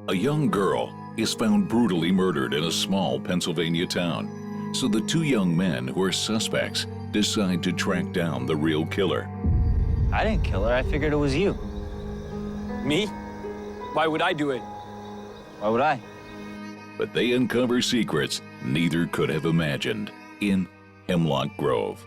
A young girl is found brutally murdered in a small Pennsylvania town. So the two young men who are suspects decide to track down the real killer. I didn't kill her. I figured it was you. Me? Why would I do it? Why would I? But they uncover secrets neither could have imagined in Hemlock Grove.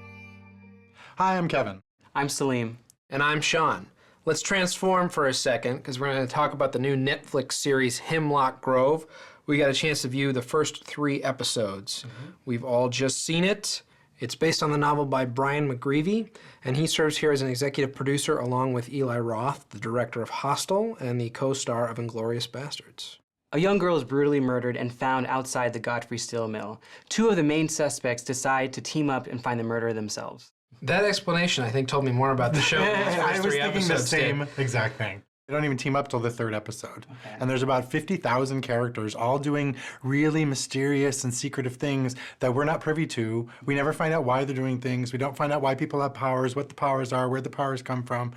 Hi, I'm Kevin. I'm Salim. And I'm Sean. Let's transform for a second, because we're going to talk about the new Netflix series Hemlock Grove. We got a chance to view the first 3 episodes. We've all just seen it. It's based on the novel by Brian McGreevy, and he serves here as an executive producer along with Eli Roth, the director of Hostel and the co-star of Inglourious Basterds. A young girl is brutally murdered and found outside the Godfrey steel mill. 2 of the main suspects decide to team up and find the murderer themselves. That explanation, I think, told me more about the show than the I first was 3 thinking the episodes same did. exact thing. They don't even team up till the 3rd episode. Okay. And there's about 50,000 characters all doing really mysterious and secretive things that we're not privy to. We never find out why they're doing things. We don't find out why people have powers, what the powers are, where the powers come from.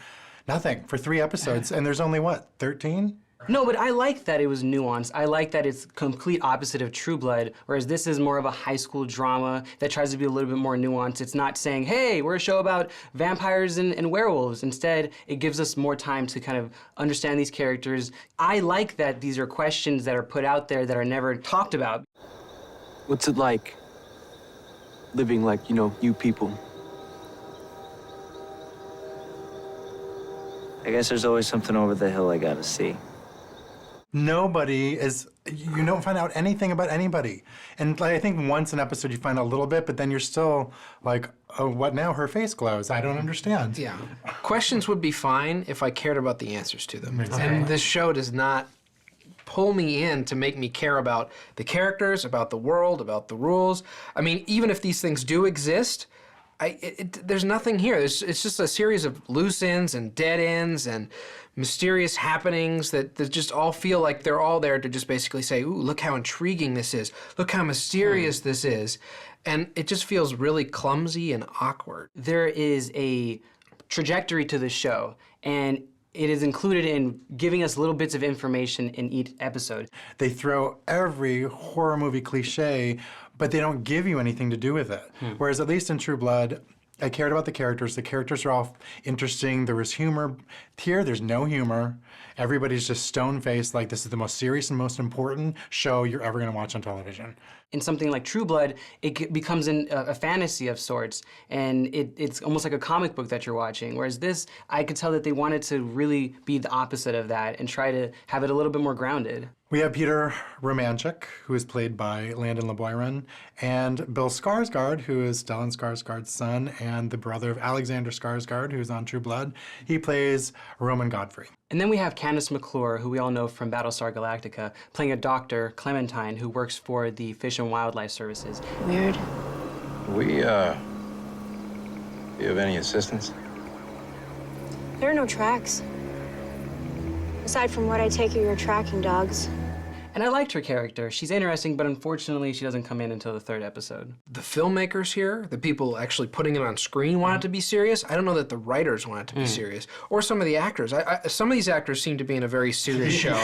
Nothing for 3 episodes. And there's only, what, 13? No, but I like that it was nuanced. I like that it's complete opposite of True Blood, whereas this is more of a high school drama that tries to be a little bit more nuanced. It's not saying, hey, we're a show about vampires and werewolves. Instead, it gives us more time to kind of understand these characters. I like that these are questions that are put out there that are never talked about. What's it like living like, you people? I guess there's always something over the hill I gotta see. Nobody is, you don't find out anything about anybody. And I think once an episode you find out a little bit, but then you're still like, oh, what now? Her face glows. I don't understand. Yeah. Questions would be fine if I cared about the answers to them. Exactly. And this show does not pull me in to make me care about the characters, about the world, about the rules. I mean, even if these things do exist, there's nothing here. It's just a series of loose ends and dead ends and mysterious happenings that just all feel like they're all there to just basically say, ooh, look how intriguing this is. Look how mysterious this is. And it just feels really clumsy and awkward. There is a trajectory to the show, and it is included in giving us little bits of information in each episode. They throw every horror movie cliche, but they don't give you anything to do with it. Whereas at least in True Blood, I cared about the characters. The characters are all interesting. There was humor. Here, there's no humor. Everybody's just stone-faced, like this is the most serious and most important show you're ever going to watch on television. In something like True Blood, it becomes a fantasy of sorts, and it's almost like a comic book that you're watching. Whereas this, I could tell that they wanted to really be the opposite of that and try to have it a little bit more grounded. We have Peter Romanchik, who is played by Landon Liboiron, and Bill Skarsgard, who is Stellan Skarsgard's son and the brother of Alexander Skarsgard, who's on True Blood. He plays Roman Godfrey. And then we have Candace McClure, who we all know from Battlestar Galactica, playing a doctor, Clementine, who works for the Fish and Wildlife Services. Weird. Do you have any assistance? There are no tracks. Aside from what I take are your tracking dogs. And I liked her character. She's interesting, but unfortunately, she doesn't come in until the 3rd episode. The filmmakers here, the people actually putting it on screen, want it to be serious. I don't know that the writers want it to be serious, or some of the actors. Some of these actors seem to be in a very serious show.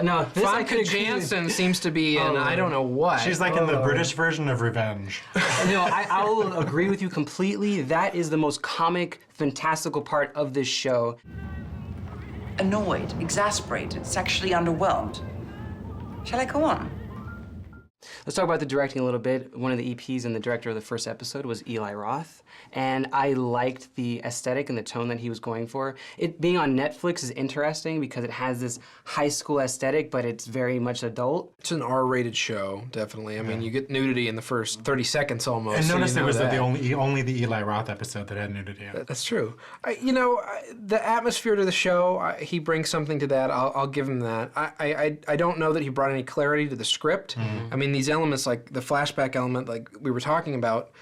No, this I could Famke Janssen seems to be in I don't know what. She's like in the British version of Revenge. No, I will agree with you completely. That is the most comic, fantastical part of this show. Annoyed, exasperated, sexually underwhelmed. Shall I go on? Let's talk about the directing a little bit. One of the EPs and the director of the first episode was Eli Roth, and I liked the aesthetic and the tone that he was going for. It being on Netflix is interesting because it has this high school aesthetic, but it's very much adult. It's an R-rated show, definitely. I mean, you get nudity in the first 30 seconds almost. And so notice you there know was that. only the Eli Roth episode that had nudity in it. That's true. The atmosphere to the show, he brings something to that. I'll give him that. I don't know that he brought any clarity to the script. I mean, these elements, like the flashback element, like we were talking about,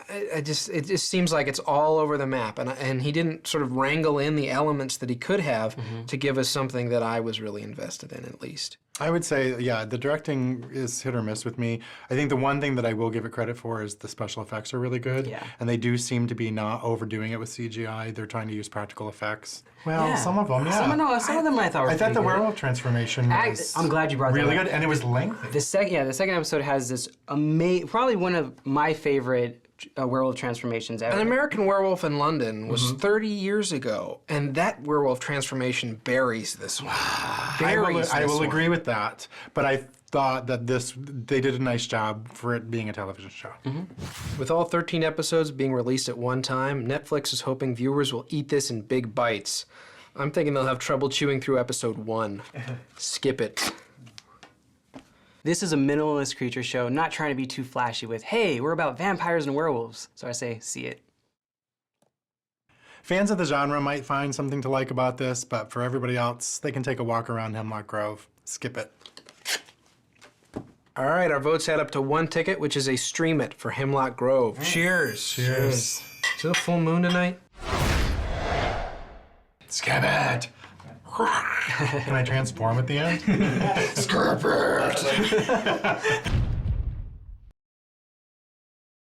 it just seems like it's all over the map, and he didn't sort of wrangle in the elements that he could have to give us something that I was really invested in, at least. I would say, yeah, the directing is hit or miss with me. I think the one thing that I will give it credit for is the special effects are really good. Yeah. And they do seem to be not overdoing it with CGI. They're trying to use practical effects. Well, Yeah. some of them, yeah. Some of them I thought were I thought pretty the good. werewolf transformation was I'm glad you brought that really up. good, and it was lengthy. The second episode has this probably one of my favorite werewolf transformations ever. An American Werewolf in London was 30 years ago, and that werewolf transformation buries this one. I will agree with that, but I thought that they did a nice job for it being a television show. With all 13 episodes being released at one time, Netflix is hoping viewers will eat this in big bites. I'm thinking they'll have trouble chewing through episode 1. Skip it. This is a minimalist creature show, not trying to be too flashy with, hey, we're about vampires and werewolves. So I say, see it. Fans of the genre might find something to like about this, but for everybody else, they can take a walk around Hemlock Grove. Skip it. All right, our votes add up to 1 ticket, which is a stream it for Hemlock Grove. Cheers. Cheers. Is it a full moon tonight? Skip it. Can I transform at the end? Skip it.